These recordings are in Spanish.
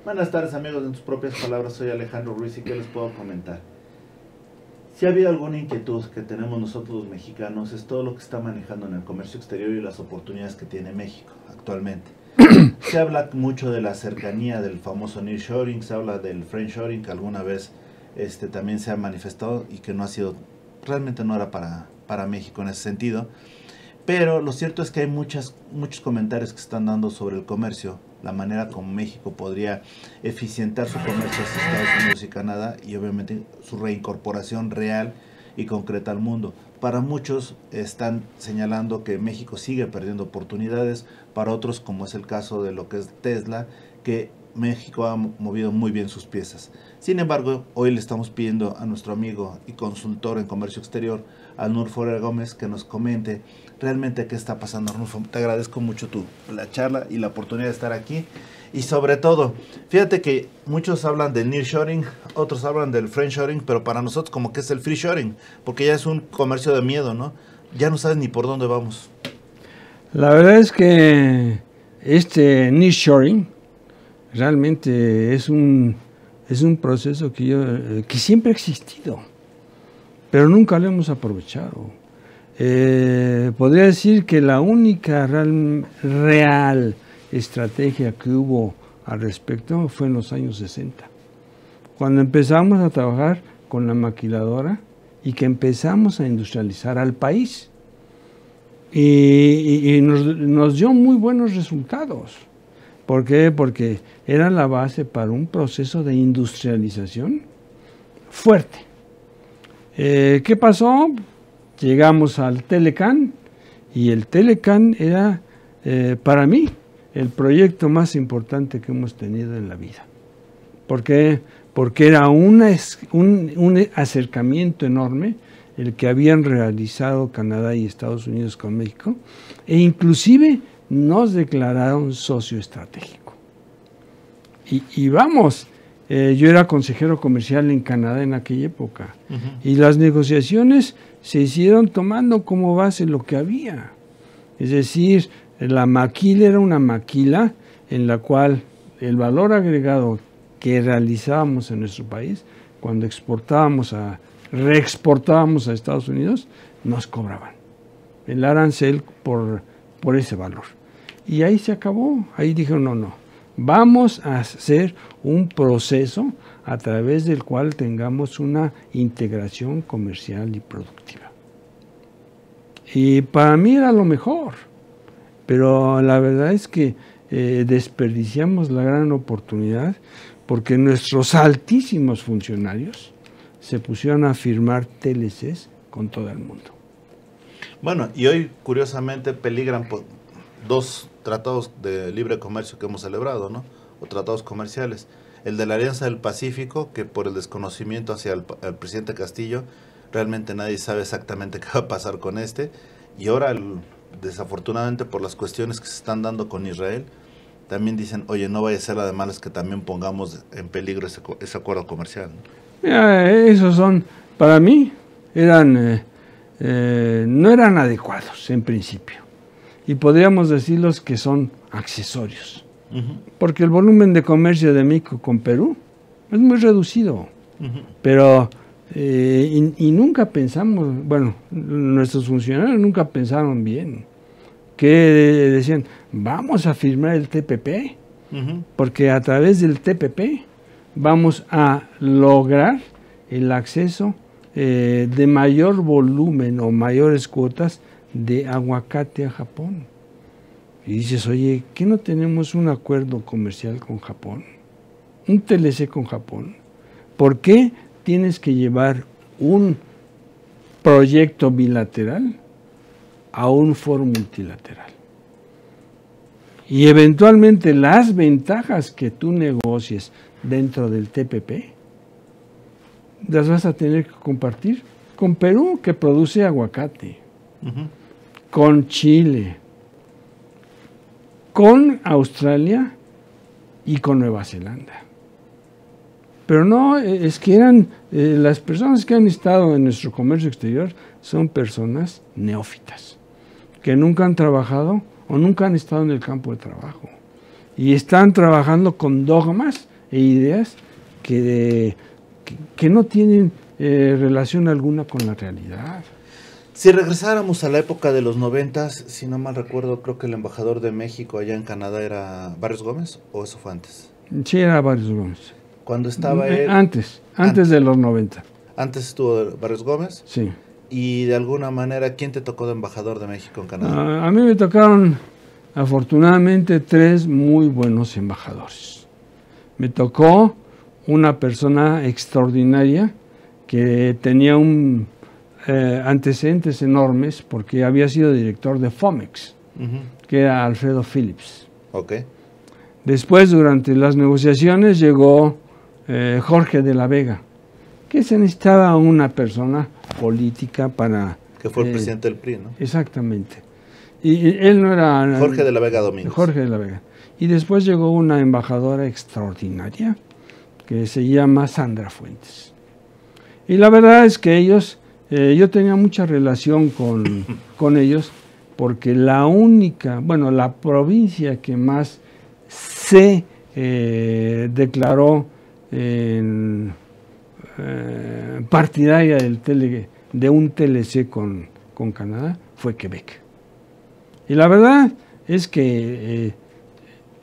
Buenas tardes, amigos. En tus propias palabras, soy Alejandro Ruiz y ¿qué les puedo comentar? Si ha habido alguna inquietud que tenemos nosotros los mexicanos, es todo lo que está manejando en el comercio exterior y las oportunidades que tiene México actualmente. Se habla mucho de la cercanía del famoso nearshoring, se habla del friendshoring, que alguna vez también se ha manifestado y que no ha sido, realmente no era para México en ese sentido. Pero lo cierto es que hay muchos comentarios que se están dando sobre el comercio, la manera como México podría eficientar su comercio hacia Estados Unidos y Canadá y obviamente su reincorporación real y concreta al mundo. Para muchos están señalando que México sigue perdiendo oportunidades, para otros, como es el caso de lo que es Tesla, que México ha movido muy bien sus piezas. Sin embargo, hoy le estamos pidiendo a nuestro amigo y consultor en comercio exterior, Arnulfo Gómez, que nos comente realmente qué está pasando. Arnulfo, te agradezco mucho la charla y la oportunidad de estar aquí. Y sobre todo, fíjate que muchos hablan del nearshoring, otros hablan del friendshoring, pero para nosotros como que es el freeshoring, porque ya es un comercio de miedo, ¿no? Ya no sabes ni por dónde vamos. La verdad es que este nearshoring realmente es un proceso que siempre ha existido, pero nunca lo hemos aprovechado. Podría decir que la única real estrategia que hubo al respecto fue en los años 60, cuando empezamos a trabajar con la maquiladora y que empezamos a industrializar al país. Y nos dio muy buenos resultados. ¿Por qué? Porque era la base para un proceso de industrialización fuerte. ¿Qué pasó? Llegamos al Telecan y el Telecan era, para mí, el proyecto más importante que hemos tenido en la vida. ¿Por qué? Porque era un acercamiento enorme el que habían realizado Canadá y Estados Unidos con México, e inclusive nos declararon socio estratégico. Y vamos, yo era consejero comercial en Canadá en aquella época, y las negociaciones se hicieron tomando como base lo que había. Es decir, la maquila era una maquila en la cual el valor agregado que realizábamos en nuestro país, cuando reexportábamos a Estados Unidos, nos cobraban el arancel por ese valor. Y ahí se acabó. Ahí dijeron, no, vamos a hacer un proceso a través del cual tengamos una integración comercial y productiva. Y para mí era lo mejor, pero la verdad es que desperdiciamos la gran oportunidad porque nuestros altísimos funcionarios se pusieron a firmar TLCs con todo el mundo. Bueno, y hoy curiosamente peligran dos tratados de libre comercio que hemos celebrado, ¿no? O tratados comerciales. El de la Alianza del Pacífico, que por el desconocimiento hacia el presidente Castillo, realmente nadie sabe exactamente qué va a pasar con y ahora desafortunadamente por las cuestiones que se están dando con Israel, también dicen, oye, no vaya a ser la de malas que también pongamos en peligro ese acuerdo comercial, ¿no? Esos para mí, no eran adecuados en principio. Y podríamos decirlos que son accesorios. Porque el volumen de comercio de México con Perú es muy reducido. Pero, y nunca pensamos, bueno, nuestros funcionarios nunca pensaron bien. Que decían, vamos a firmar el TPP, porque a través del TPP vamos a lograr el acceso de mayor volumen o mayores cuotas de aguacate a Japón. Y dices, oye, ¿qué no tenemos un acuerdo comercial con Japón? Un TLC con Japón. ¿Por qué tienes que llevar un proyecto bilateral a un foro multilateral? Y eventualmente las ventajas que tú negocies dentro del TPP las vas a tener que compartir con Perú, que produce aguacate, con Chile, con Australia y con Nueva Zelanda. Pero no, es que las personas que han estado en nuestro comercio exterior son personas neófitas, que nunca han trabajado o nunca han estado en el campo de trabajo. Y están trabajando con dogmas e ideas que no tienen relación alguna con la realidad. Si regresáramos a la época de los 90, si no mal recuerdo, creo que el embajador de México allá en Canadá era Barrios Gómez, ¿o eso fue antes? Sí, era Barrios Gómez. Cuando estaba él... Antes de los 90. Antes estuvo Barrios Gómez. Sí. Y de alguna manera, ¿quién te tocó de embajador de México en Canadá? A mí me tocaron, afortunadamente, 3 muy buenos embajadores. Me tocó una persona extraordinaria que tenía antecedentes enormes porque había sido director de Fomex, que era Alfredo Phillips. Okay. Después, durante las negociaciones, llegó Jorge de la Vega, que se necesitaba una persona política para... Que fue el presidente del PRI, ¿no? Exactamente. Y él no era... Jorge de la Vega Domínguez. Jorge de la Vega. Y después llegó una embajadora extraordinaria que se llama Sandra Fuentes. Y la verdad es que ellos, yo tenía mucha relación con ellos, porque la provincia que más se declaró partidaria de un TLC con Canadá fue Quebec. Y la verdad es que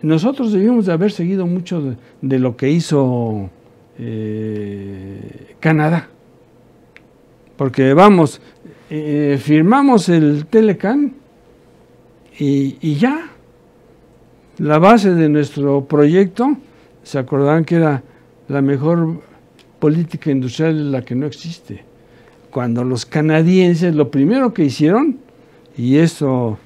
nosotros debíamos de haber seguido mucho de lo que hizo Canadá. Porque vamos, firmamos el Telecan y ya. La base de nuestro proyecto, se acordarán que era la mejor política industrial, la que no existe. Cuando los canadienses, lo primero que hicieron, y esto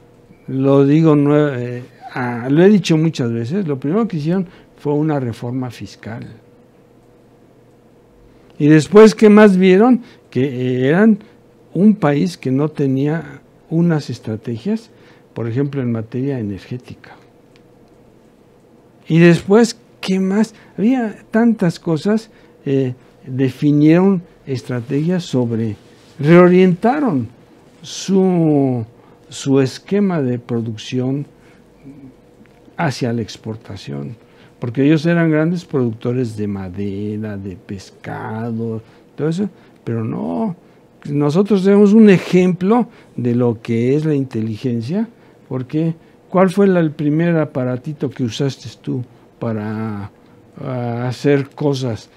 lo digo, lo he dicho muchas veces, lo primero que hicieron fue una reforma fiscal. Y después, ¿qué más vieron? Que eran un país que no tenía unas estrategias, por ejemplo, en materia energética. Y después, ¿qué más? Había tantas cosas, definieron estrategias reorientaron su esquema de producción hacia la exportación, porque ellos eran grandes productores de madera, de pescado, todo eso, pero no, nosotros tenemos un ejemplo de lo que es la inteligencia, porque ¿cuál fue el primer aparatito que usaste tú para hacer cosas?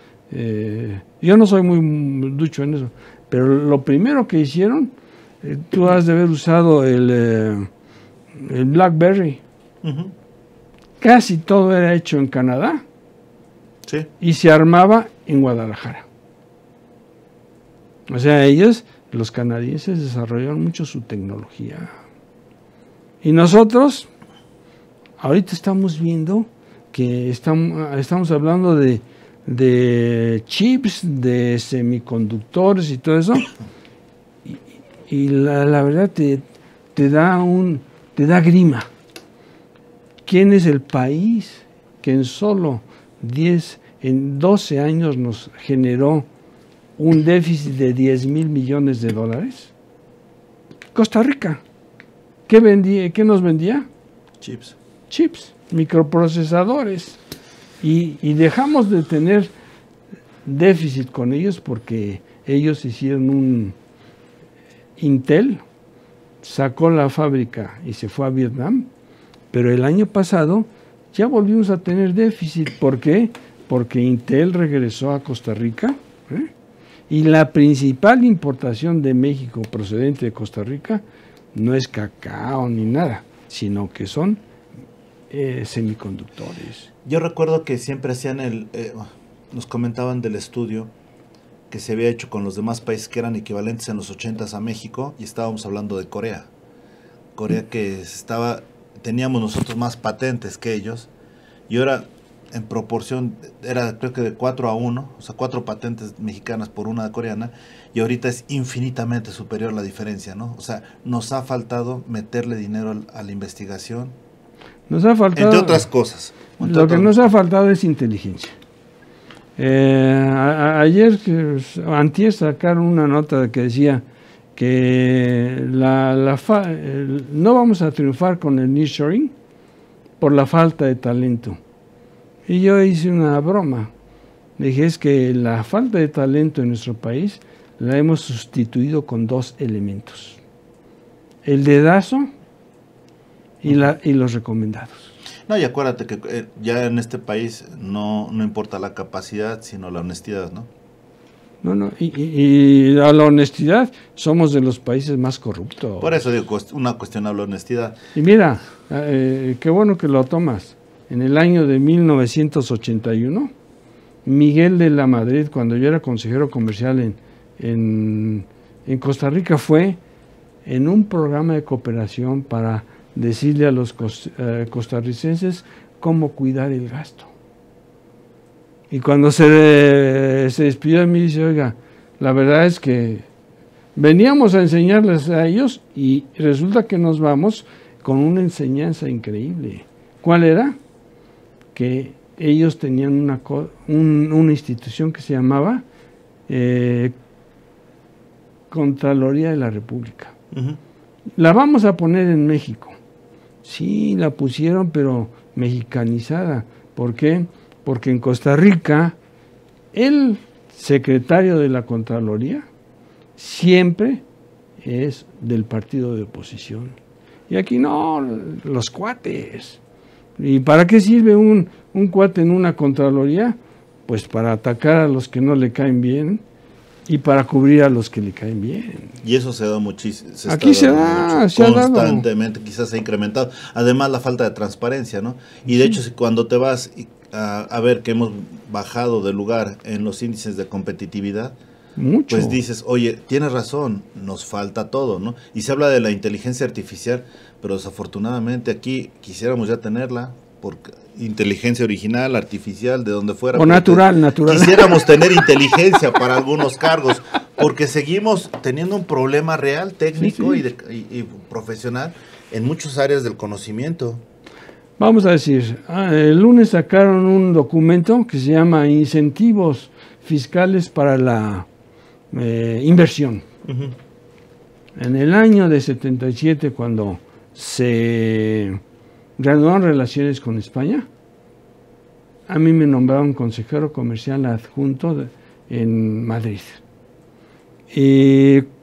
Yo no soy muy ducho en eso, pero lo primero que hicieron, tú has de haber usado el BlackBerry. Casi todo era hecho en Canadá, sí, y se armaba en Guadalajara. O sea, ellos, los canadienses, desarrollaron mucho su tecnología. Y nosotros, ahorita estamos viendo que estamos hablando de chips, de semiconductores y todo eso, y la verdad te da grima. ¿Quién es el país que en 12 años nos generó un déficit de 10,000 millones de dólares? Costa Rica. ¿Qué nos vendía? Chips, microprocesadores. Y dejamos de tener déficit con ellos porque ellos hicieron Intel sacó la fábrica y se fue a Vietnam, pero el año pasado ya volvimos a tener déficit. ¿Por qué? Porque Intel regresó a Costa Rica, y la principal importación de México procedente de Costa Rica no es cacao ni nada, sino que son semiconductores. Yo recuerdo que siempre hacían nos comentaban del estudio que se había hecho con los demás países que eran equivalentes en los 80s a México, y estábamos hablando de Corea. Corea que teníamos nosotros más patentes que ellos, y ahora en proporción era creo que de 4-1, o sea 4 patentes mexicanas por una coreana, y ahorita es infinitamente superior la diferencia, ¿no? O sea, nos ha faltado meterle dinero a la investigación. Nos ha faltado, entre otras cosas. Lo que nos ha faltado es inteligencia. Antier sacaron una nota que decía que no vamos a triunfar con el nearshoring por la falta de talento. Y yo hice una broma. Dije, es que la falta de talento en nuestro país la hemos sustituido con 2 elementos. El dedazo y los recomendados. No, y acuérdate que ya en este país no importa la capacidad, sino la honestidad, ¿no? Y a la honestidad somos de los países más corruptos. Por eso digo, una cuestionable honestidad. Y mira, qué bueno que lo tomas. En el año de 1981, Miguel de la Madrid, cuando yo era consejero comercial en Costa Rica, fue en un programa de cooperación para decirle a los costarricenses cómo cuidar el gasto. Y cuando se despidió de mí, dice, oiga, la verdad es que veníamos a enseñarles a ellos y resulta que nos vamos con una enseñanza increíble. ¿Cuál era? Que ellos tenían una institución que se llamaba Contraloría de la República. Uh-huh. La vamos a poner en México. Sí, la pusieron, pero mexicanizada. ¿Por qué? Porque en Costa Rica el secretario de la Contraloría siempre es del partido de oposición. Y aquí no, los cuates. ¿Y para qué sirve un cuate en una Contraloría? Pues para atacar a los que no le caen bien y para cubrir a los que le caen bien. Y eso se da muchísimo. Aquí se da constantemente, quizás se ha incrementado. Además, la falta de transparencia, ¿no? Y de hecho, cuando te vas a ver que hemos bajado de lugar en los índices de competitividad, mucho, pues dices, oye, tienes razón, nos falta todo, ¿no? Y se habla de la inteligencia artificial, pero desafortunadamente aquí quisiéramos ya tenerla, porque inteligencia original, artificial, de donde fuera. O natural. Quisiéramos tener inteligencia para algunos cargos, porque seguimos teniendo un problema real, técnico y profesional en muchas áreas del conocimiento. Vamos a decir, el lunes sacaron un documento que se llama Incentivos Fiscales para la Inversión. Uh-huh. En el año de 77, cuando se reanudaron relaciones con España, a mí me nombraron consejero comercial adjunto en Madrid.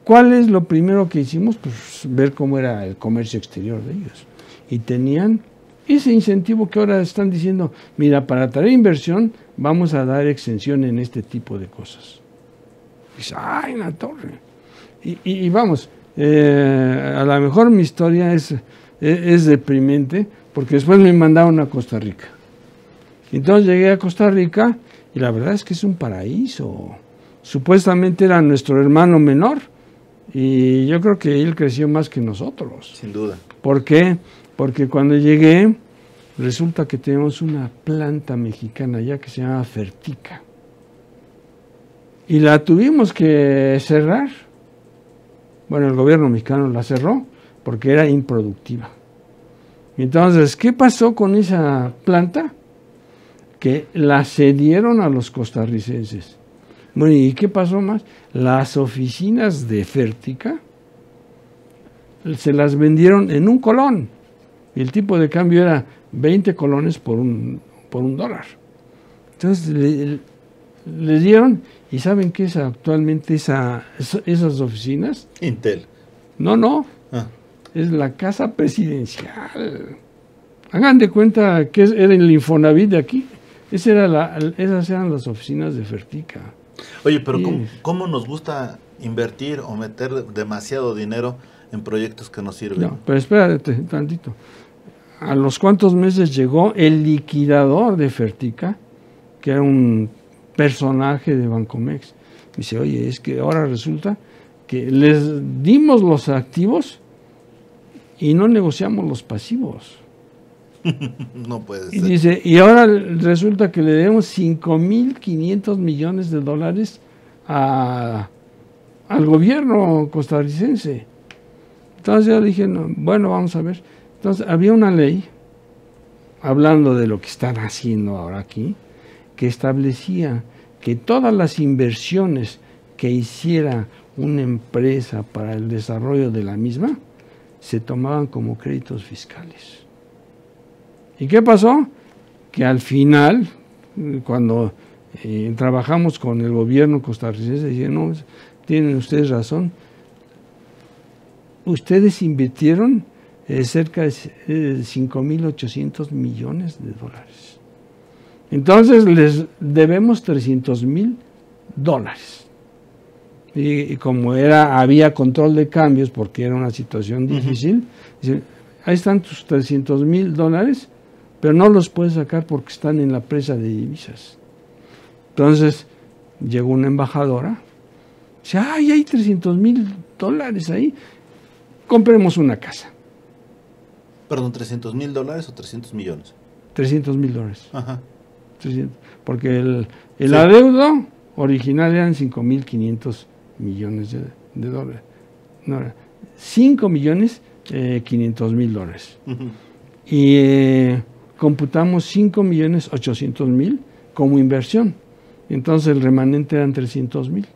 ¿Cuál es lo primero que hicimos? Pues ver cómo era el comercio exterior de ellos. Y tenían ese incentivo que ahora están diciendo, mira, para traer inversión vamos a dar exención en este tipo de cosas. Y dice, ¡ay, la torre! Y vamos, a lo mejor mi historia es deprimente, porque después me mandaron a Costa Rica. Entonces llegué a Costa Rica y la verdad es que es un paraíso. Supuestamente era nuestro hermano menor y yo creo que él creció más que nosotros. Sin duda. ¿Por qué? Porque cuando llegué, resulta que tenemos una planta mexicana ya que se llama Fertica. Y la tuvimos que cerrar. Bueno, el gobierno mexicano la cerró porque era improductiva. Entonces, ¿qué pasó con esa planta? Que la cedieron a los costarricenses. Bueno, ¿y qué pasó más? Las oficinas de Fertica se las vendieron en $1. Y el tipo de cambio era 20 colones por un $1. Entonces le dieron, ¿y saben qué es actualmente esas oficinas? Intel. No. Es la casa presidencial. Hagan de cuenta que era el Infonavit de aquí. Esas eran las oficinas de Fertica. Oye, pero ¿cómo nos gusta invertir o meter demasiado dinero en proyectos que no sirven? No, pero espérate tantito. A los cuantos meses llegó el liquidador de Fertica, que era un personaje de Bancomex. Dice, oye, es que ahora resulta que les dimos los activos y no negociamos los pasivos. No puede ser. Y dice, y ahora resulta que le debemos $5,500 millones al gobierno costarricense. Entonces yo dije, no, bueno, vamos a ver. Entonces había una ley, hablando de lo que están haciendo ahora aquí, que establecía que todas las inversiones que hiciera una empresa para el desarrollo de la misma se tomaban como créditos fiscales. ¿Y qué pasó? que al final, cuando trabajamos con el gobierno costarricense, dijeron, no, tienen ustedes razón, ustedes invirtieron cerca de 5.800 millones de dólares. Entonces les debemos $300,000. Y como había control de cambios, porque era una situación difícil, dicen, ahí están tus $300,000, pero no los puedes sacar porque están en la presa de divisas. Entonces llegó una embajadora, dice, ay, hay $300,000 ahí, compremos una casa. Perdón, ¿$300,000 o 300 millones? $300,000. Ajá. 300, porque el adeudo original eran 5.500 millones de dólares. No, 5.500.000. Y computamos 5.800.000 como inversión. Entonces el remanente eran 300,000.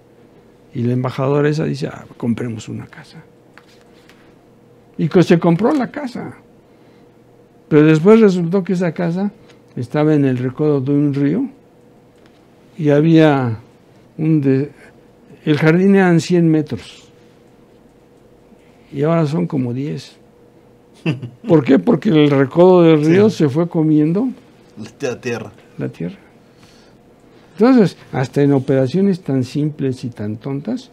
Y la embajadora esa dice, compremos una casa. Y se compró la casa. Pero después resultó que esa casa estaba en el recodo de un río y había el jardín eran 100 metros y ahora son como 10. ¿Por qué? Porque el recodo del río se fue comiendo la tierra. Entonces, hasta en operaciones tan simples y tan tontas,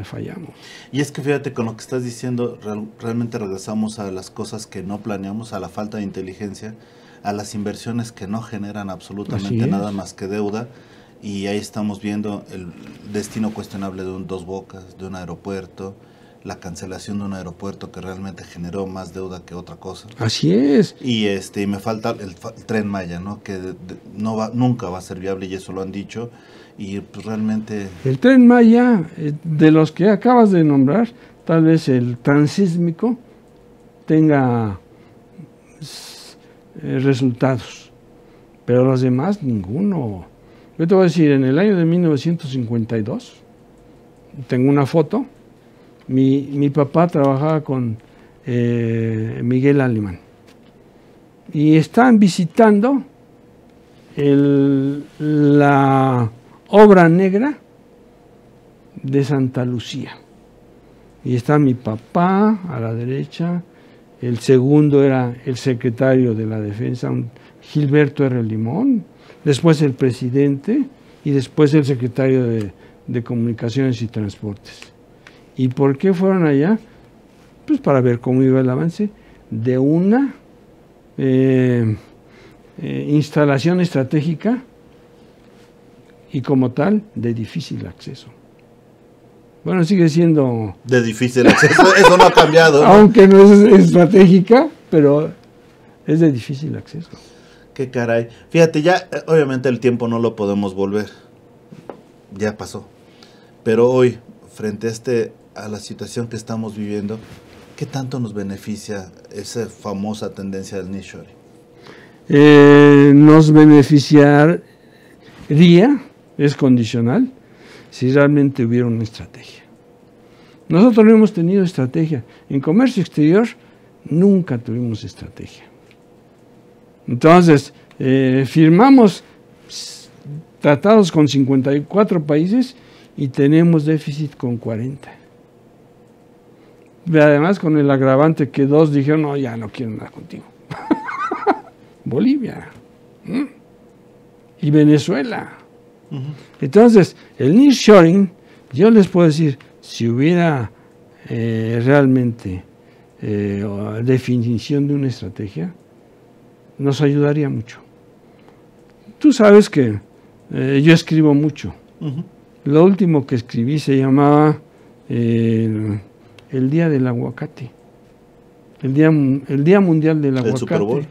fallamos. Y es que fíjate, con lo que estás diciendo, realmente regresamos a las cosas que no planeamos, a la falta de inteligencia, a las inversiones que no generan absolutamente nada más que deuda, y ahí estamos viendo el destino cuestionable de Dos Bocas, de un aeropuerto, la cancelación de un aeropuerto que realmente generó más deuda que otra cosa. Así es. Y me falta el Tren Maya, ¿no? Que nunca va a ser viable, y eso lo han dicho. Y pues realmente... El Tren Maya, de los que acabas de nombrar, tal vez el transísmico tenga resultados, pero los demás ninguno. Yo te voy a decir, en el año de 1952, tengo una foto, mi papá trabajaba con Miguel Alemán, y estaban visitando la obra negra de Santa Lucía. Y está mi papá a la derecha, el segundo era el secretario de la Defensa, Gilberto R. Limón, después el presidente y después el secretario de Comunicaciones y Transportes. ¿Y por qué fueron allá? Pues para ver cómo iba el avance de una instalación estratégica y como tal de difícil acceso. Bueno, sigue siendo de difícil acceso, eso no ha cambiado, ¿no? Aunque no es estratégica, pero es de difícil acceso. Qué caray. Fíjate, ya obviamente el tiempo no lo podemos volver, ya pasó. Pero hoy, frente a la situación que estamos viviendo, ¿qué tanto nos beneficia esa famosa tendencia del nearshoring? Nos beneficiaría, es condicional, si realmente hubiera una estrategia. Nosotros no hemos tenido estrategia. En comercio exterior nunca tuvimos estrategia. Entonces, firmamos tratados con 54 países y tenemos déficit con 40. Y además con el agravante que 2 dijeron, no, ya no quiero nada contigo. Bolivia y Venezuela. Entonces, el nearshoring, yo les puedo decir, si hubiera realmente definición de una estrategia, nos ayudaría mucho. Tú sabes que yo escribo mucho. Lo último que escribí se llamaba el Día del Aguacate. El Día Mundial del Aguacate. El Super Bowl.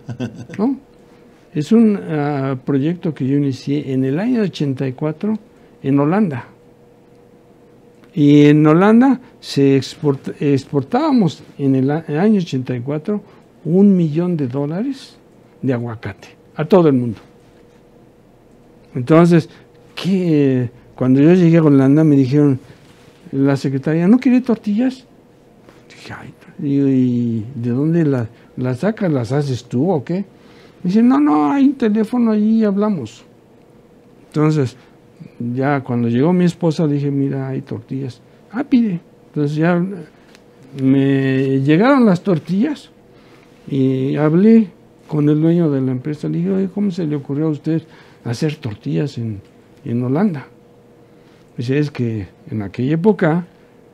¿No? Es un proyecto que yo inicié en el año 84 en Holanda. Y en Holanda exportábamos en el año 84 $1 millón de aguacate a todo el mundo. Entonces, cuando yo llegué a Holanda me dijeron, la secretaria, ¿no quiere tortillas? Dije, ay, ¿y de dónde las sacas? ¿Las haces tú o qué? Dice, no, hay un teléfono ahí y hablamos. Entonces, ya cuando llegó mi esposa, le dije, mira, hay tortillas. Pide. Entonces ya me llegaron las tortillas y hablé con el dueño de la empresa. Le dije, oye, ¿cómo se le ocurrió a usted hacer tortillas en Holanda? Dice, es que en aquella época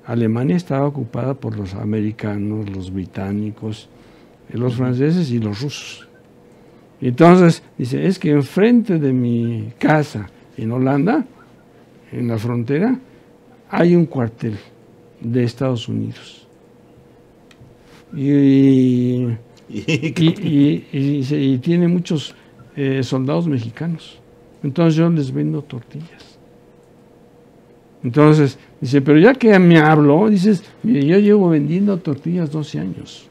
Alemania estaba ocupada por los americanos, los británicos, los franceses y los rusos. Entonces, dice, es que enfrente de mi casa en Holanda, en la frontera, hay un cuartel de Estados Unidos. Y tiene muchos soldados mexicanos. Entonces yo les vendo tortillas. Entonces, dice, pero ya que me habló, dices, mire, yo llevo vendiendo tortillas 12 años.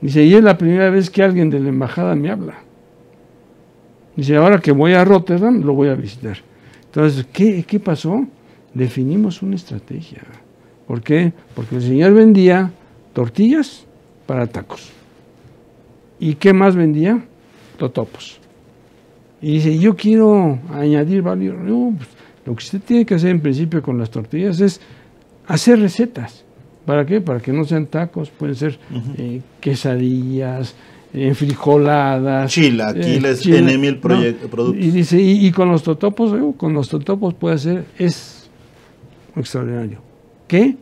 Dice, y es la primera vez que alguien de la embajada me habla. Dice, ahora que voy a Rotterdam, lo voy a visitar. Entonces, ¿qué pasó? Definimos una estrategia. ¿Por qué? Porque el señor vendía tortillas para tacos. ¿Y qué más vendía? Totopos. Y dice, yo quiero añadir valor. No, pues, lo que usted tiene que hacer en principio con las tortillas es hacer recetas. ¿Para qué? Para que no sean tacos, pueden ser quesadillas, frijoladas, chilaquiles, N.000 productos. Y dice, y con los totopos, puede ser, es extraordinario. ¿Qué?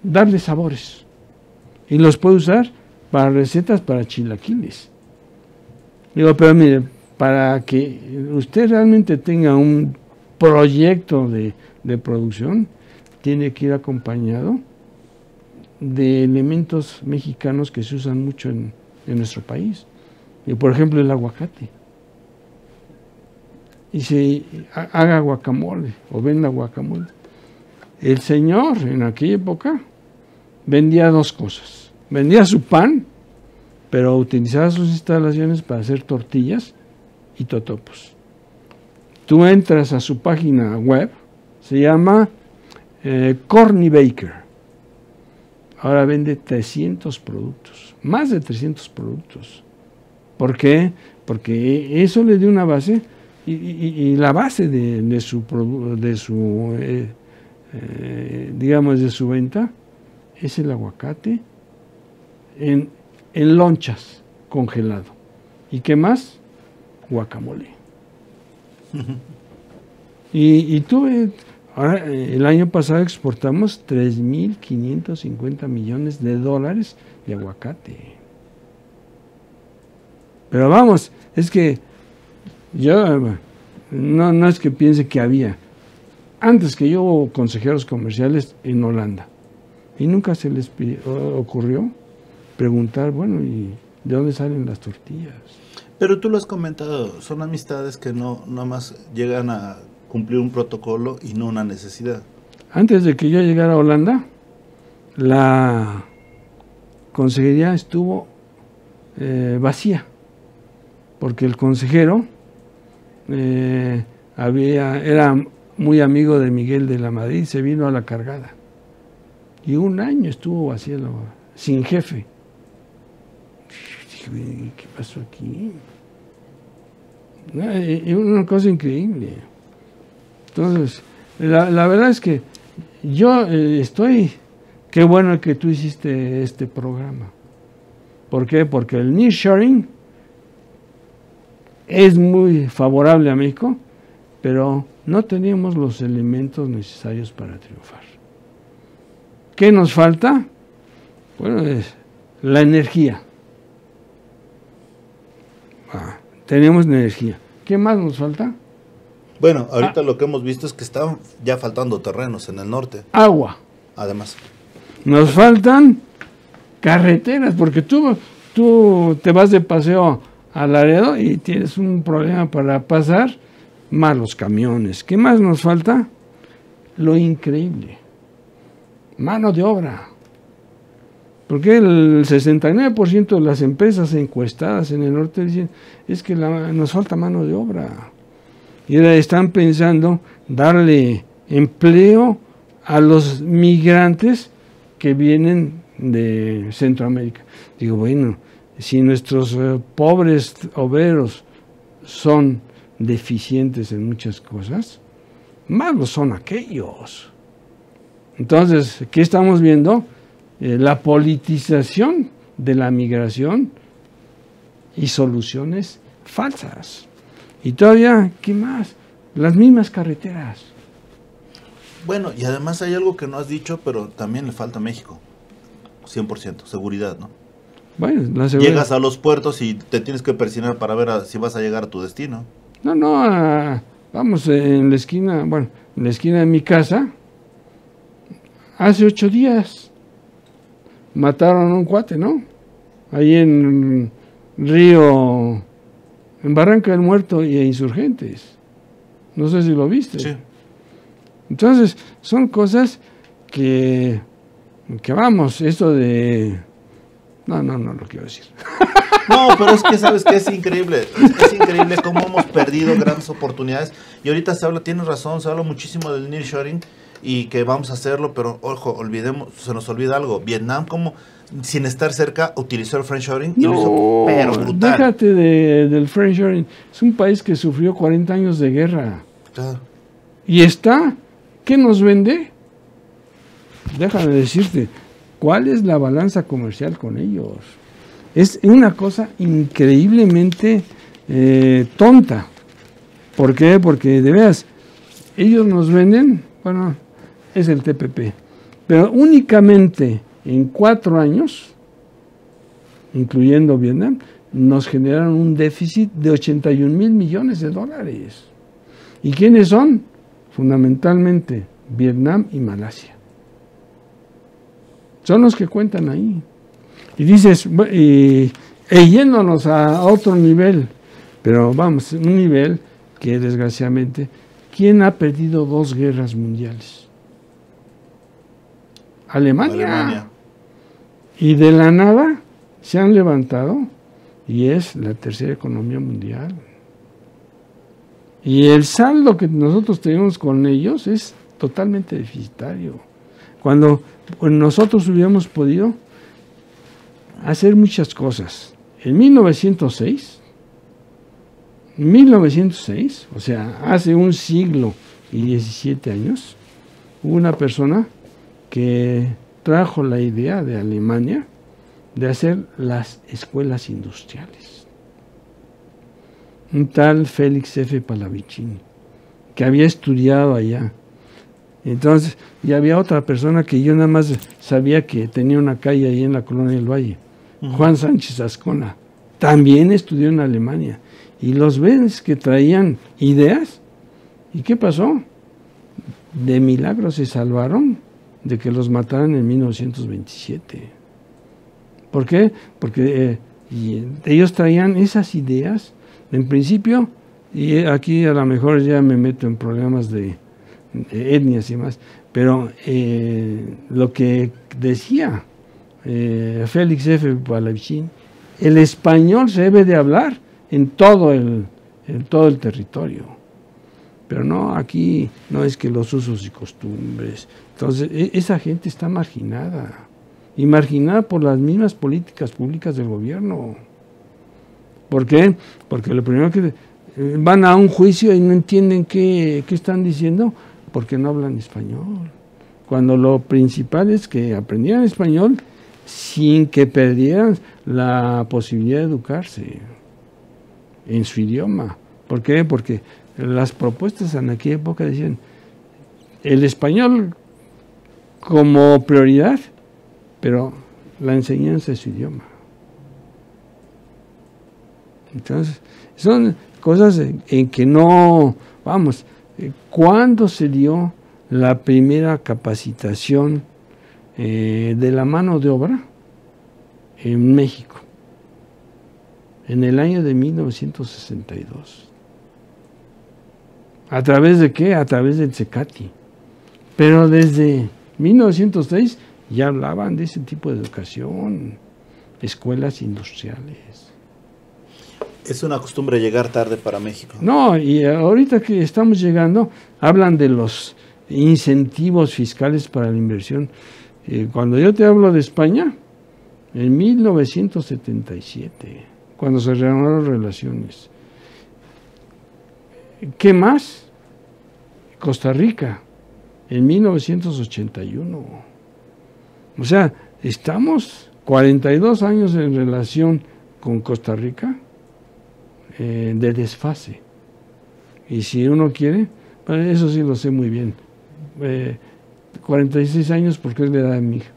Darle sabores. Y los puede usar para recetas para chilaquiles. Digo, pero mire, para que usted realmente tenga un proyecto de producción, tiene que ir acompañado de elementos mexicanos que se usan mucho en nuestro país. Y por ejemplo, el aguacate. Y se haga guacamole o venda guacamole. El señor en aquella época vendía dos cosas. Vendía su pan, pero utilizaba sus instalaciones para hacer tortillas y totopos. Tú entras a su página web, se llama Corny Baker. Ahora vende 300 productos, más de 300 productos. ¿Por qué? Porque eso le dio una base y la base de su venta es el aguacate en lonchas congelado. ¿Y qué más? Guacamole. Y tuve, ahora, el año pasado exportamos 3.550 millones de dólares de aguacate. Pero vamos, es que yo no es que piense que había. Antes que yo hubo consejeros comerciales en Holanda y nunca se les ocurrió preguntar, bueno, ¿y de dónde salen las tortillas? Pero tú lo has comentado, son amistades que no más llegan a cumplir un protocolo y no una necesidad. Antes de que yo llegara a Holanda, la consejería estuvo vacía, porque el consejero era muy amigo de Miguel de la Madrid, se vino a la cargada. Y un año estuvo vacía, sin jefe. Dije, ¿qué pasó aquí? Es una cosa increíble. Entonces, la verdad es que yo qué bueno que tú hiciste este programa. ¿Por qué? Porque el nearshoring es muy favorable a México, pero no teníamos los elementos necesarios para triunfar. ¿Qué nos falta? Bueno, es la energía. Tenemos energía. ¿Qué más nos falta? Bueno, ahorita lo que hemos visto es que están ya faltando terrenos en el norte. Agua. Además. Nos faltan carreteras, porque tú te vas de paseo a Laredo y tienes un problema para pasar, más los camiones. ¿Qué más nos falta? Lo increíble. Mano de obra. Porque el 69% de las empresas encuestadas en el norte dicen, es que nos falta mano de obra. Y ahora están pensando darle empleo a los migrantes que vienen de Centroamérica. Digo, bueno, si nuestros pobres obreros son deficientes en muchas cosas, más lo son aquellos. Entonces, ¿qué estamos viendo? La politización de la migración y soluciones falsas. Y todavía, ¿qué más? Las mismas carreteras. Bueno, y además hay algo que no has dicho, pero también le falta a México. 100%, seguridad, ¿no? Bueno, la seguridad. Llegas a los puertos y te tienes que persignar para ver si vas a llegar a tu destino. No, vamos, en la esquina, bueno, en la esquina de mi casa, hace 8 días mataron a un cuate, ¿no? Ahí en Río, en Barranca del Muerto y Insurgentes. No sé si lo viste. Sí. Entonces, son cosas que vamos, esto de... No lo quiero decir. No, pero es que sabes que es increíble. Es increíble cómo hemos perdido grandes oportunidades. Y ahorita se habla, tienes razón, se habla muchísimo del nearshoring y que vamos a hacerlo, pero ojo, se nos olvida algo. Vietnam, como sin estar cerca, utilizó el friendshoring y lo hizo pero brutal. Déjate del friendshoring. Es un país que sufrió 40 años de guerra. Claro. Y está, ¿qué nos vende? Déjame decirte, ¿cuál es la balanza comercial con ellos? Es una cosa increíblemente tonta. ¿Por qué? Porque de veras, ellos nos venden, bueno, es el TPP, pero únicamente en 4 años, incluyendo Vietnam, nos generaron un déficit de 81,000 millones de dólares. ¿Y quiénes son? Fundamentalmente Vietnam y Malasia. Son los que cuentan ahí. Y dices, yéndonos a otro nivel, pero vamos, un nivel que desgraciadamente, ¿quién ha perdido 2 guerras mundiales? Alemania. Y de la nada se han levantado y es la tercera economía mundial. Y el saldo que nosotros tenemos con ellos es totalmente deficitario. Cuando nosotros hubiéramos podido hacer muchas cosas. En 1906, o sea, hace un siglo y 17 años, hubo una persona que trajo la idea de Alemania de hacer las escuelas industriales. Un tal Félix F. Palavicini, que había estudiado allá. Entonces, y había otra persona que yo nada más sabía que tenía una calle ahí en la Colonia del Valle, Juan Sánchez Ascona, también estudió en Alemania. Y los ves que traían ideas. ¿Y qué pasó? De milagro se salvaron de que los mataran en 1927. ¿Por qué? Porque ellos traían esas ideas, en principio, y aquí a lo mejor ya me meto en problemas de etnias y más, pero lo que decía Félix F. Palavicini, el español se debe de hablar en todo el territorio, pero no, aquí no es que los usos y costumbres. Entonces esa gente está marginada, y marginada por las mismas políticas públicas del gobierno. ¿Por qué? Porque lo primero que van a un juicio y no entienden qué están diciendo, porque no hablan español. Cuando lo principal es que aprendieran español sin que perdieran la posibilidad de educarse en su idioma. ¿Por qué? Porque las propuestas en aquella época decían el español como prioridad, pero la enseñanza de su idioma. Entonces, son cosas en que no, vamos, ¿cuándo se dio la primera capacitación de la mano de obra en México? En el año de 1962. ¿A través de qué? A través del CECATI. Pero desde 1906 ya hablaban de ese tipo de educación, escuelas industriales. Es una costumbre llegar tarde para México. No, y ahorita que estamos llegando, hablan de los incentivos fiscales para la inversión. Cuando yo te hablo de España, en 1977, cuando se reanudaron relaciones. ¿Qué más? Costa Rica, en 1981. O sea, estamos 42 años en relación con Costa Rica de desfase. Y si uno quiere, eso sí lo sé muy bien. 46 años porque es la edad de mi hija.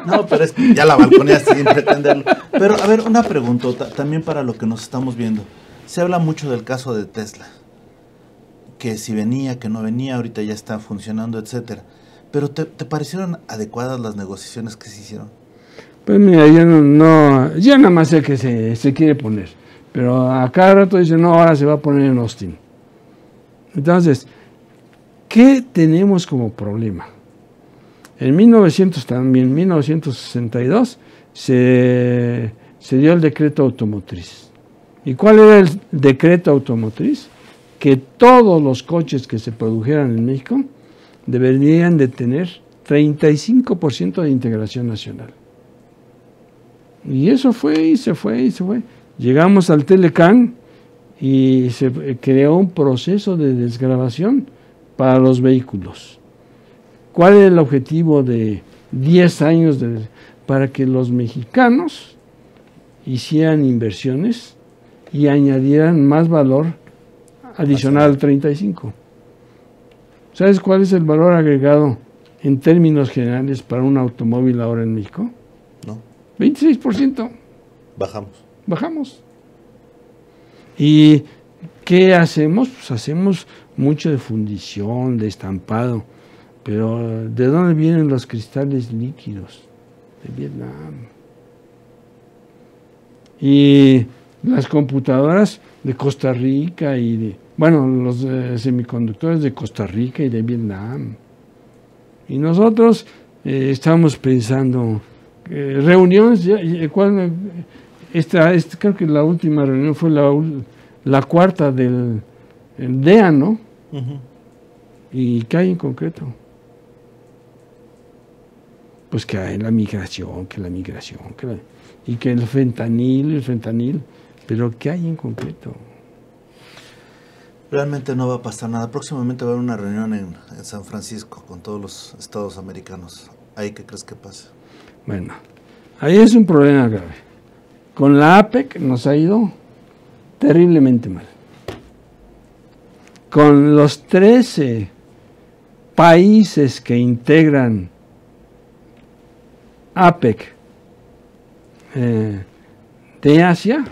No, pero es que ya la balconea sin pretenderlo. Pero, a ver, una pregunta también para lo que nos estamos viendo. Se habla mucho del caso de Tesla. Que si venía, que no venía, ahorita ya está funcionando, etcétera. Pero ¿te parecieron adecuadas las negociaciones que se hicieron? Pues mira, yo yo nada más sé que se quiere poner. Pero a cada rato dicen, no, ahora se va a poner en Austin. Entonces, ¿qué tenemos como problema? En 1962 se dio el decreto automotriz. ¿Y cuál era el decreto automotriz? Que todos los coches que se produjeran en México deberían de tener 35% de integración nacional. Y eso fue, y se fue, y se fue. Llegamos al Telecán y se creó un proceso de desgravación para los vehículos. ¿Cuál es el objetivo de 10 años? Para que los mexicanos hicieran inversiones y añadieran más valor adicional al 35. ¿Sabes cuál es el valor agregado en términos generales para un automóvil ahora en México? No. 26%. Bajamos. ¿Y qué hacemos? Pues hacemos mucho de fundición, de estampado. Pero ¿de dónde vienen los cristales líquidos? De Vietnam. Y las computadoras de Costa Rica y los semiconductores de Costa Rica y de Vietnam. Y nosotros estamos pensando reuniones, creo que la última reunión fue la cuarta del DEA, ¿no? Uh-huh. ¿Y qué hay en concreto? Pues que hay la migración, y que el fentanil, pero ¿qué hay en concreto? Realmente no va a pasar nada. Próximamente va a haber una reunión en San Francisco con todos los estados americanos. ¿Ahí qué crees que pasa? Bueno, ahí es un problema grave. Con la APEC nos ha ido terriblemente mal. Con los 13 países que integran APEC de Asia,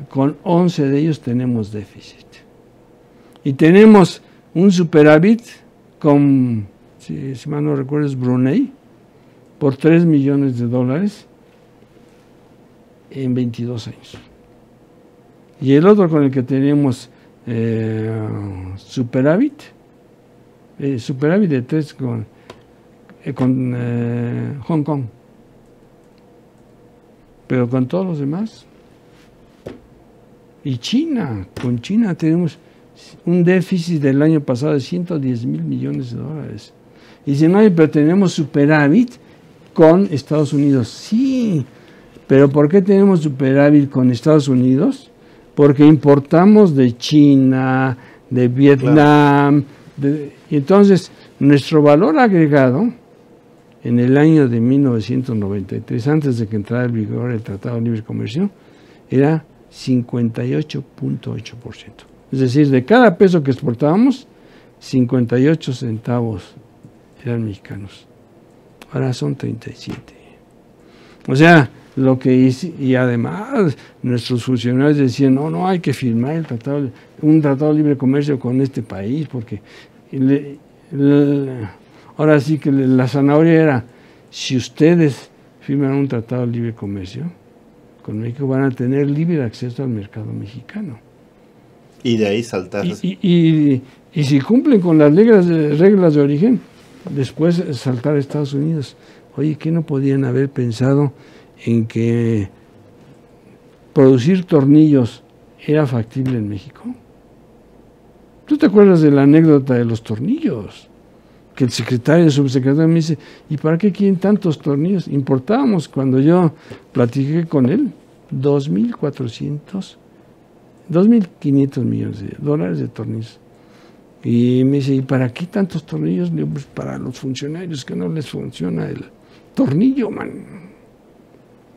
con 11 de ellos tenemos déficit. Y tenemos un superávit con, si mal no recuerdo, es Brunei, por $3 millones en 22 años. Y el otro con el que tenemos superávit de 3 con Hong Kong. Pero con todos los demás. Y China, con China tenemos un déficit del año pasado de $110 mil millones. Y dicen, no, pero tenemos superávit con Estados Unidos. Sí, pero ¿por qué tenemos superávit con Estados Unidos? Porque importamos de China, de Vietnam. Claro. Y entonces, nuestro valor agregado en el año de 1993, antes de que entrara en vigor el Tratado de Libre Comercio, era 58.8%. Es decir, de cada peso que exportábamos, 58 centavos eran mexicanos. Ahora son 37. O sea, lo que hice, y además nuestros funcionarios decían, no hay que firmar un tratado de libre comercio con este país, porque ahora sí que la zanahoria era, si ustedes firman un tratado de libre comercio con México, van a tener libre acceso al mercado mexicano. Y de ahí saltar. Y si cumplen con las reglas de origen, después saltar a Estados Unidos. Oye, ¿qué no podían haber pensado en que producir tornillos era factible en México? ¿Tú te acuerdas de la anécdota de los tornillos? que el secretario, el subsecretario me dice, ¿y para qué quieren tantos tornillos? Importábamos, cuando yo platiqué con él, 2.500 millones de dólares de tornillos. Y me dice, ¿y para qué tantos tornillos? Le digo, pues para los funcionarios que no les funciona el tornillo, man.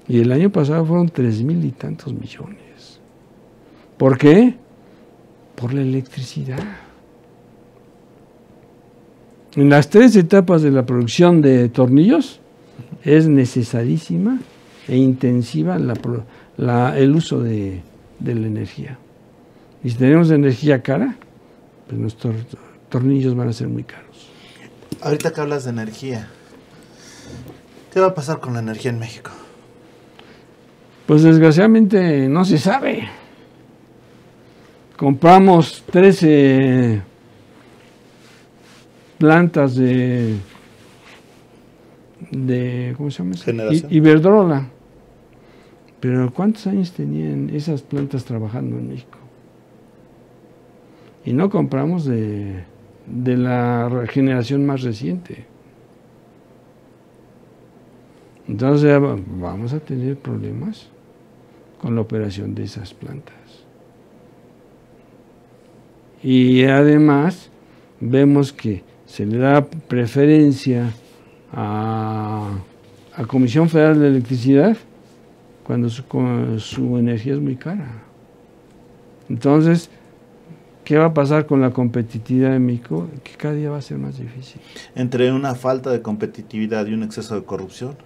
Y el año pasado fueron 3.000 y tantos millones. ¿Por qué? Por la electricidad. En las 3 etapas de la producción de tornillos es necesarísima e intensiva el uso de la energía. Y si tenemos energía cara, pues nuestros tornillos van a ser muy caros. Ahorita que hablas de energía, ¿qué va a pasar con la energía en México? Pues desgraciadamente no se sabe. Compramos 13 plantas de ¿cómo se llama eso? Generación. Iberdrola. Pero ¿cuántos años tenían esas plantas trabajando en México? Y no compramos de la generación más reciente. Entonces vamos a tener problemas con la operación de esas plantas. Y además vemos que se le da preferencia a Comisión Federal de Electricidad cuando su energía es muy cara. Entonces, ¿qué va a pasar con la competitividad de México? Que cada día va a ser más difícil. ¿Entre una falta de competitividad y un exceso de corrupción?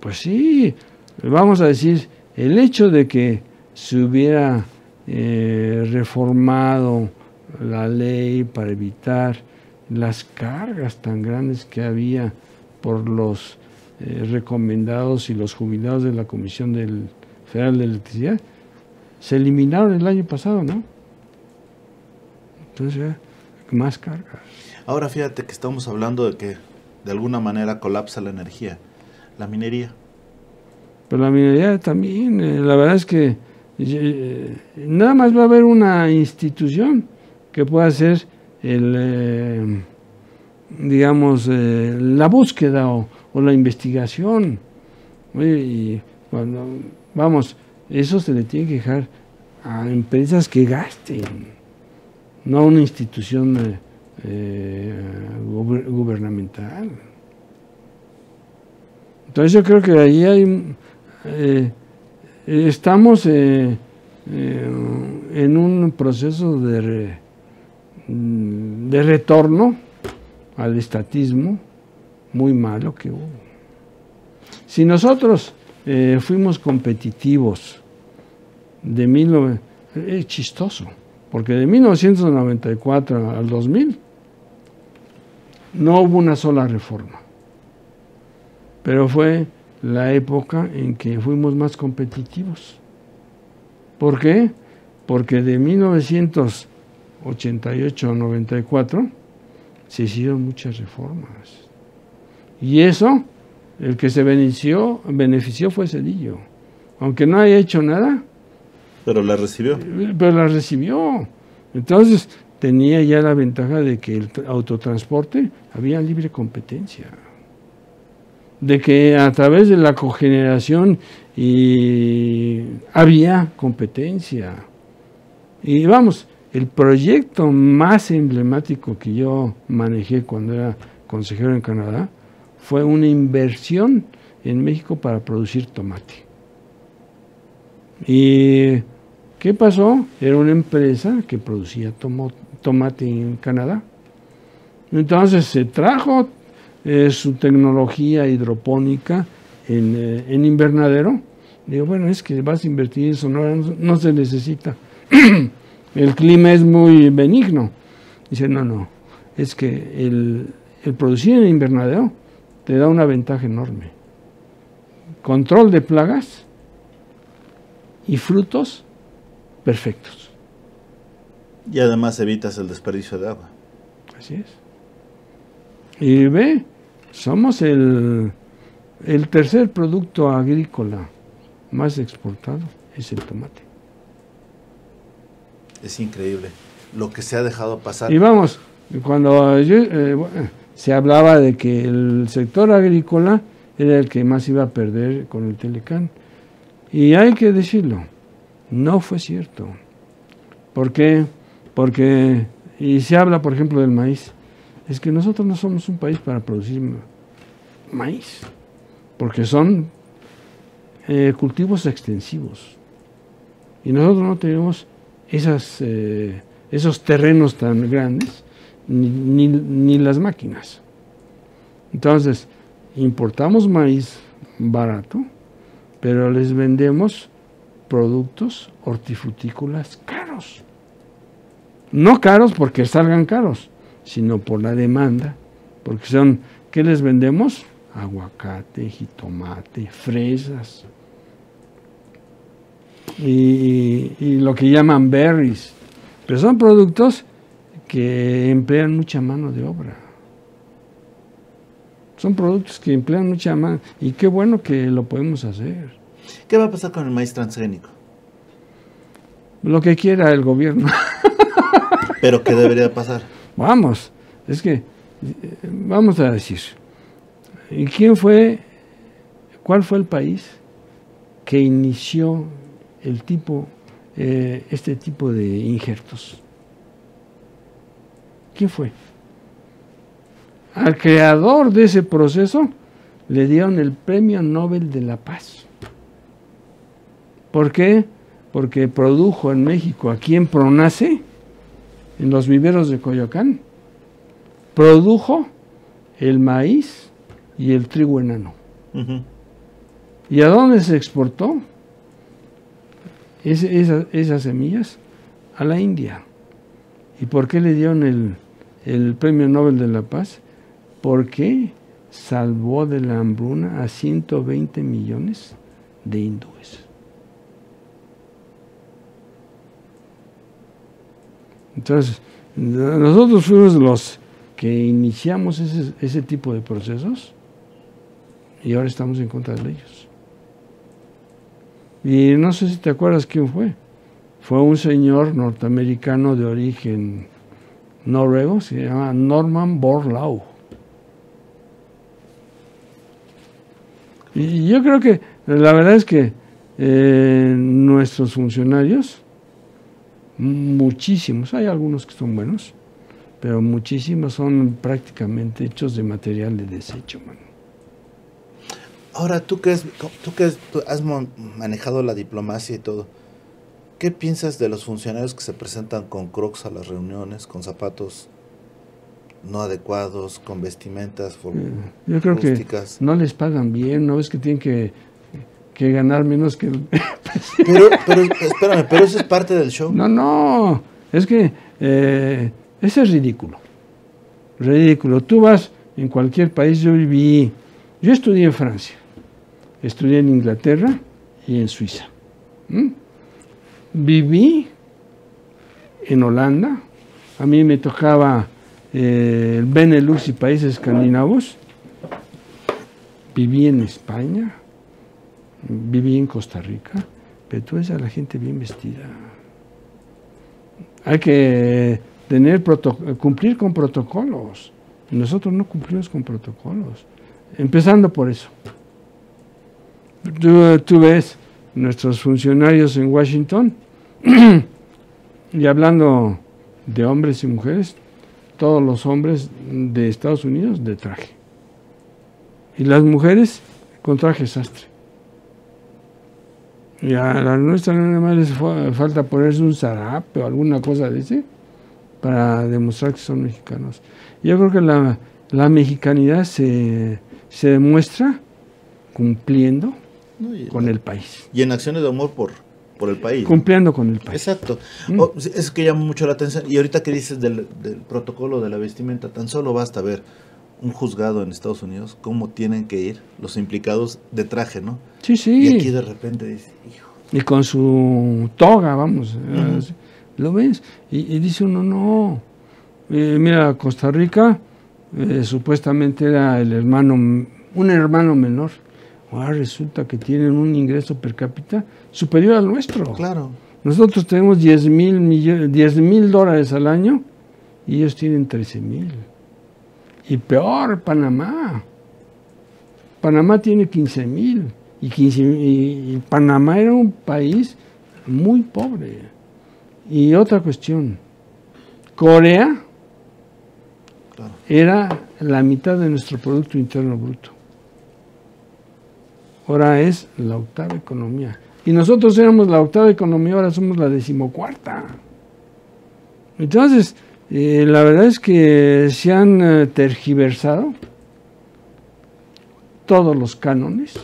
Pues sí, vamos a decir, el hecho de que se hubiera reformado la ley para evitar las cargas tan grandes que había por los recomendados y los jubilados de la Comisión Federal de Electricidad, se eliminaron el año pasado, ¿no? Entonces, más cargas. Ahora fíjate que estamos hablando de que de alguna manera colapsa la energía, la minería. Pero la minería también, la verdad es que nada más va a haber una institución que pueda hacer la búsqueda o la investigación. Y cuando eso se le tiene que dejar a empresas que gasten, no a una institución gubernamental. Entonces yo creo que ahí estamos en un proceso de retorno al estatismo muy malo que hubo. Si nosotros fuimos competitivos es chistoso, porque de 1994 al 2000 no hubo una sola reforma, pero fue la época en que fuimos más competitivos. ¿Por qué? Porque de 1988 a 94 se hicieron muchas reformas. Y eso, el que se benefició fue Zedillo. Aunque no haya hecho nada. Pero la recibió. Entonces, tenía ya la ventaja de que el autotransporte había libre competencia. De que a través de la cogeneración había competencia. Y el proyecto más emblemático que yo manejé cuando era consejero en Canadá fue una inversión en México para producir tomate. ¿Y qué pasó? Era una empresa que producía tomate en Canadá. Entonces se trajo su tecnología hidropónica en invernadero. Digo, bueno, es que vas a invertir eso, no se necesita. El clima es muy benigno. Dice, no, es que el producir en invernadero te da una ventaja enorme. Control de plagas y frutos perfectos. Y además evitas el desperdicio de agua. Así es. Y somos el tercer producto agrícola más exportado, es el tomate. Es increíble lo que se ha dejado pasar. Y cuando se hablaba de que el sector agrícola era el que más iba a perder con el Telecán. Y hay que decirlo, no fue cierto. ¿Por qué? Porque, y se habla, por ejemplo, del maíz, es que nosotros no somos un país para producir maíz, porque son cultivos extensivos. Y nosotros no tenemos esos terrenos tan grandes, ni las máquinas. Entonces, importamos maíz barato, pero les vendemos productos hortifrutícolas caros. No caros porque salgan caros, sino por la demanda. Porque son, ¿qué les vendemos? Aguacate, jitomate, fresas. Y lo que llaman berries. Pero son productos que emplean mucha mano de obra. Son productos que emplean mucha mano. Y qué bueno que lo podemos hacer. ¿Qué va a pasar con el maíz transgénico? Lo que quiera el gobierno. ¿Pero qué debería pasar? Vamos, es que, vamos a decir, ¿y quién fue, cuál fue el país que inició este tipo de injertos? ¿Quién fue? Al creador de ese proceso le dieron el Premio Nobel de la Paz. ¿Por qué? Porque produjo en México, aquí en Pronace, en los viveros de Coyoacán, produjo el maíz y el trigo enano. Uh-huh. ¿Y a dónde se exportó? Esas semillas a la India. ¿Y por qué le dieron el Premio Nobel de la Paz? Porque salvó de la hambruna a 120 millones de hindúes. Entonces, nosotros fuimos los que iniciamos ese tipo de procesos y ahora estamos en contra de ellos. Y no sé si te acuerdas quién fue. Fue un señor norteamericano de origen noruego, se llama Norman Borlaug. Y yo creo que la verdad es que nuestros funcionarios, muchísimos, hay algunos que son buenos, pero muchísimos son prácticamente hechos de material de desecho, mano. Ahora, tú que has manejado la diplomacia y todo, ¿qué piensas de los funcionarios que se presentan con crocs a las reuniones, con zapatos no adecuados, con vestimentas yo creo rústicas? Que no les pagan bien, ¿no ves que tienen que ganar menos que el pero espérame, pero eso es parte del show. No, es que ese es ridículo. Tú vas en cualquier país, yo estudié en Francia, estudié en Inglaterra y en Suiza. Viví en Holanda, a mí me tocaba el Benelux y países escandinavos, viví en España, viví en Costa Rica, pero tú ves a la gente bien vestida. Hay que cumplir con protocolos. Nosotros no cumplimos con protocolos. Empezando por eso. Tú ves nuestros funcionarios en Washington y hablando de hombres y mujeres, todos los hombres de Estados Unidos de traje. Y las mujeres con traje sastre. Y a la nuestra nada más les falta ponerse un zarape o alguna cosa de ese para demostrar que son mexicanos. Yo creo que la mexicanidad se demuestra cumpliendo con el país. Y en acciones de amor por el país. Cumpliendo con el país. Exacto. Es que llama mucho la atención. Y ahorita que dices del protocolo de la vestimenta, tan solo basta ver un juzgado en Estados Unidos, cómo tienen que ir los implicados de traje, ¿no? Sí. Y aquí de repente dice, hijo. Y con su toga, vamos, ¿lo ves? Y dice uno, no. Mira, Costa Rica supuestamente era un hermano menor. Ahora resulta que tienen un ingreso per cápita superior al nuestro. Claro. Nosotros tenemos $10,000 al año y ellos tienen 13,000. Y peor, Panamá. Panamá tiene 15,000 y Panamá era un país muy pobre. Y otra cuestión, Corea era la mitad de nuestro Producto Interno Bruto. Ahora es la octava economía. Y nosotros éramos la octava economía, ahora somos la 14ª. Entonces, la verdad es que se han tergiversado todos los cánones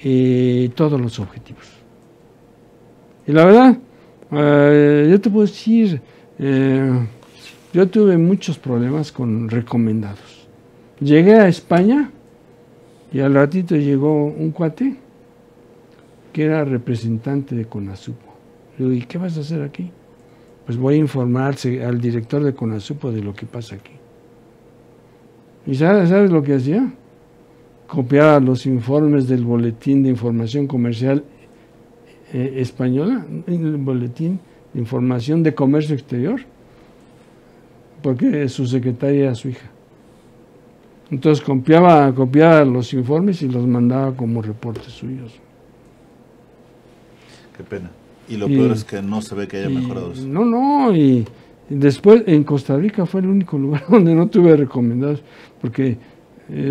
y todos los objetivos. Y la verdad, yo te puedo decir, yo tuve muchos problemas con recomendados. Llegué a España y al ratito llegó un cuate que era representante de CONASUPO. Le digo, ¿y qué vas a hacer aquí? Pues voy a informarse al director de CONASUPO de lo que pasa aquí. ¿Y sabes lo que hacía? Copiaba los informes del Boletín de Información Comercial Española, el Boletín de Información de Comercio Exterior, porque su secretaria era su hija. Entonces copiaba los informes y los mandaba como reportes suyos. Qué pena. Y lo peor es que no se ve que haya mejorado eso. No, y después en Costa Rica fue el único lugar donde no tuve recomendados, porque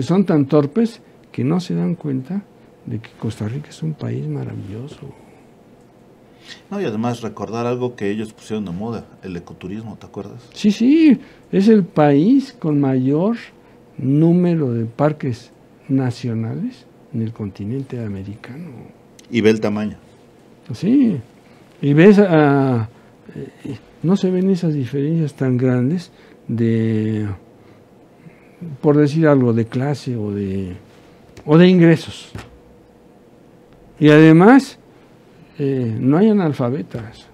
son tan torpes que no se dan cuenta de que Costa Rica es un país maravilloso. No, y además recordar algo que ellos pusieron de moda, el ecoturismo, ¿te acuerdas? Sí, es el país con mayor número de parques nacionales en el continente americano. Y ve el tamaño. Sí, y ves, no se ven esas diferencias tan grandes de, por decir algo, de clase o de ingresos. Y además, no hay analfabetas.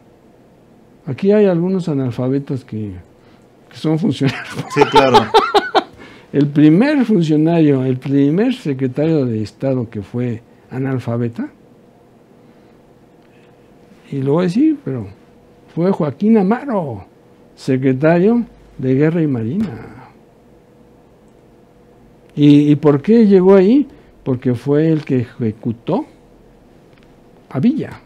Aquí hay algunos analfabetas que son funcionarios. Sí, claro. El primer funcionario, el primer secretario de Estado que fue analfabeta, y lo voy a decir, pero fue Joaquín Amaro, secretario de Guerra y Marina. ¿Y por qué llegó ahí? Porque fue el que ejecutó a Villa.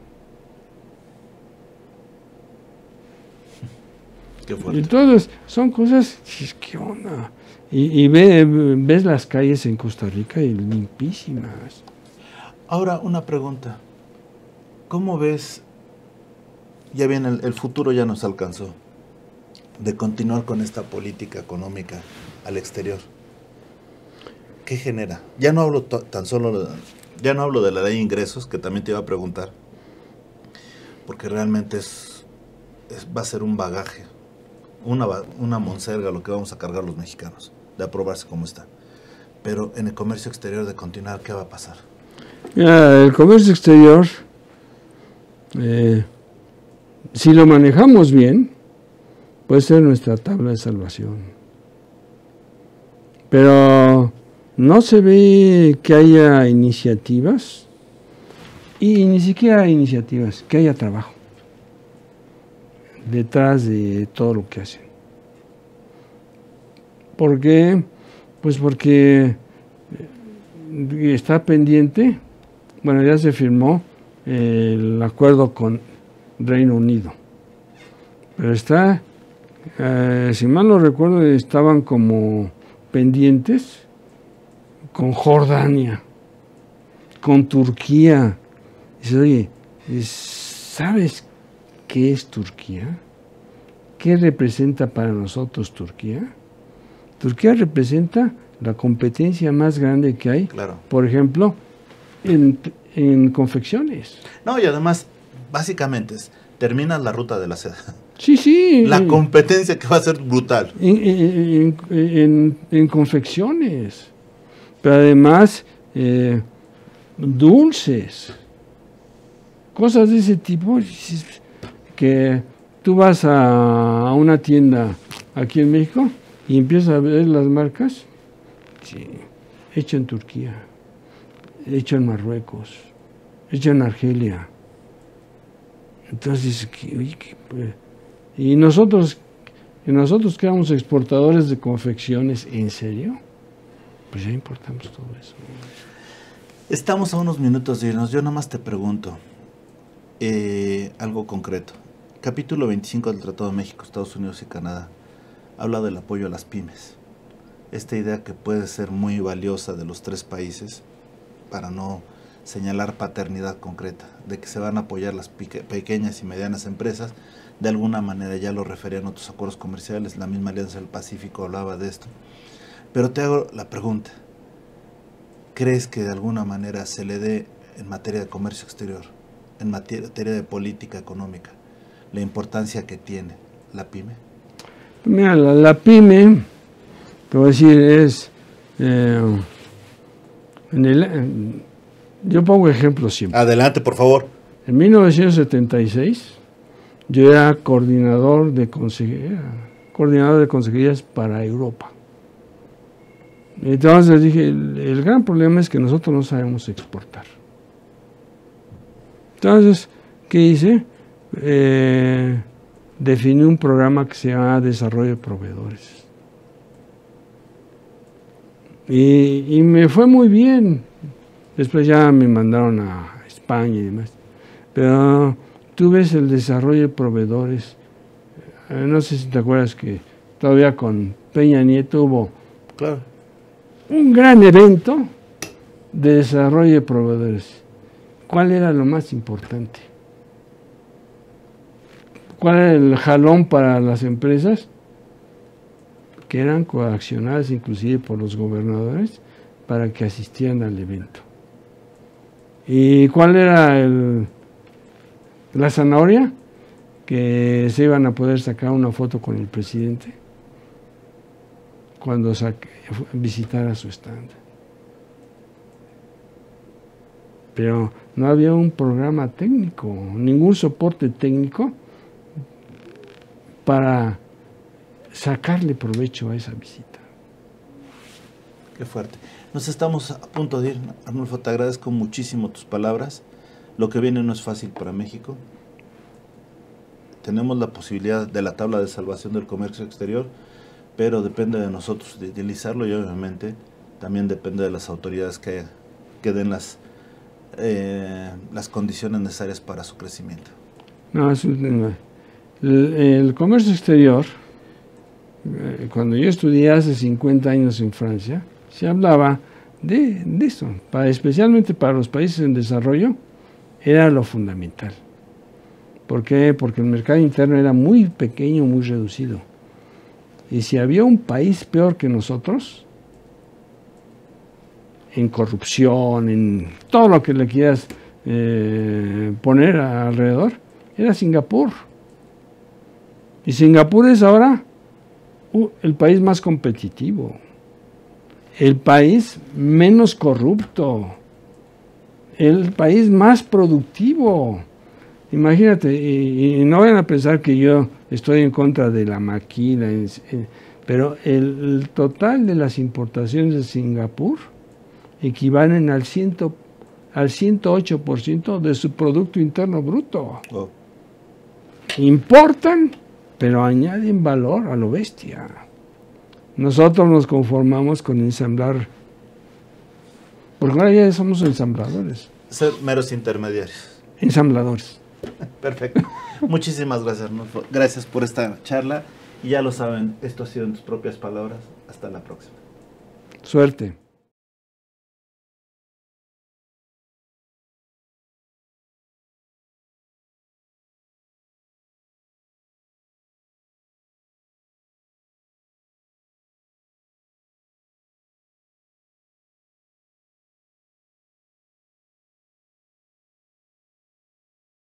Qué fuerte. Entonces, son cosas, ¿qué onda? Y ves las calles en Costa Rica y limpísimas. Ahora, una pregunta. ¿Cómo ves, ya bien el futuro ya nos alcanzó, de continuar con esta política económica al exterior? ¿Qué genera? Ya no hablo ya no hablo de la ley de ingresos, que también te iba a preguntar, porque realmente va a ser un bagaje, una monserga lo que vamos a cargar los mexicanos, de aprobarse como está. Pero en el comercio exterior de continuar, ¿qué va a pasar? Mira, el comercio exterior, si lo manejamos bien, puede ser nuestra tabla de salvación. Pero no se ve que haya iniciativas, y ni siquiera iniciativas, que haya trabajo detrás de todo lo que hacen. ¿Por qué? Pues porque está pendiente, bueno, ya se firmó el acuerdo con Reino Unido, pero está, si mal no recuerdo, estaban como pendientes con Jordania, con Turquía. Dice, oye, ¿sabes qué es Turquía? ¿Qué representa para nosotros Turquía? Turquía representa la competencia más grande que hay, Claro. Por ejemplo, en confecciones. No, y además, básicamente, terminas la ruta de la seda. Sí. La competencia que va a ser brutal. En confecciones. Pero además, dulces. Cosas de ese tipo que tú vas a una tienda aquí en México y empiezas a ver las marcas. Sí, hecho en Turquía, hecho en Marruecos, hecho en Argelia. Entonces, y nosotros, Y nosotros que éramos exportadores de confecciones, ¿en serio? Pues ya importamos todo eso. Estamos a unos minutos de irnos. Yo nomás te pregunto algo concreto. Capítulo 25 del Tratado de México, Estados Unidos y Canadá habla del apoyo a las pymes. Esta idea que puede ser muy valiosa de los tres países, para no señalar paternidad concreta, de que se van a apoyar las pequeñas y medianas empresas. De alguna manera ya lo referían otros acuerdos comerciales, la misma Alianza del Pacífico hablaba de esto. Pero te hago la pregunta, ¿crees que de alguna manera se le dé en materia de comercio exterior, en materia de política económica, la importancia que tiene la pyme? Mira, la pyme, te voy a decir, es... yo pongo ejemplos siempre. Adelante, por favor. En 1976, yo era coordinador de consejerías para Europa. Entonces dije, el gran problema es que nosotros no sabemos exportar. Entonces, ¿qué hice? Definí un programa que se llama Desarrollo de Proveedores. Y me fue muy bien. Después ya me mandaron a España y demás. Pero tú ves el desarrollo de proveedores. No sé si te acuerdas que todavía con Peña Nieto hubo un gran evento de desarrollo de proveedores. ¿Cuál era lo más importante? ¿Cuál era el jalón para las empresas? Que eran coaccionadas inclusive por los gobernadores para que asistieran al evento. ¿Y cuál era la zanahoria? Que se iban a poder sacar una foto con el presidente cuando visitara su stand. Pero no había un programa técnico, ningún soporte técnico para sacarle provecho a esa visita. Qué fuerte. Nos estamos a punto de ir. Arnulfo, te agradezco muchísimo tus palabras. Lo que viene no es fácil para México. Tenemos la posibilidad de la tabla de salvación del comercio exterior, pero depende de nosotros de utilizarlo y obviamente también depende de las autoridades que den las condiciones necesarias para su crecimiento. No, el comercio exterior, cuando yo estudié hace 50 años en Francia, se hablaba de esto, especialmente para los países en desarrollo, era lo fundamental. ¿Por qué? Porque el mercado interno era muy pequeño, muy reducido. Y si había un país peor que nosotros, en corrupción, en todo lo que le quieras poner alrededor, era Singapur. Y Singapur es ahora el país más competitivo, el país menos corrupto, el país más productivo. Imagínate, y no vayan a pensar que yo estoy en contra de la maquila, pero el total de las importaciones de Singapur equivalen al 108% de su Producto Interno Bruto. Oh. Importan, pero añaden valor a lo bestia. Nosotros nos conformamos con ensamblar, porque ahora ya somos ensambladores. Ser meros intermediarios. Ensambladores. Perfecto. Muchísimas gracias, Arnulfo. Gracias por esta charla. Y ya lo saben, esto ha sido en tus propias palabras. Hasta la próxima. Suerte.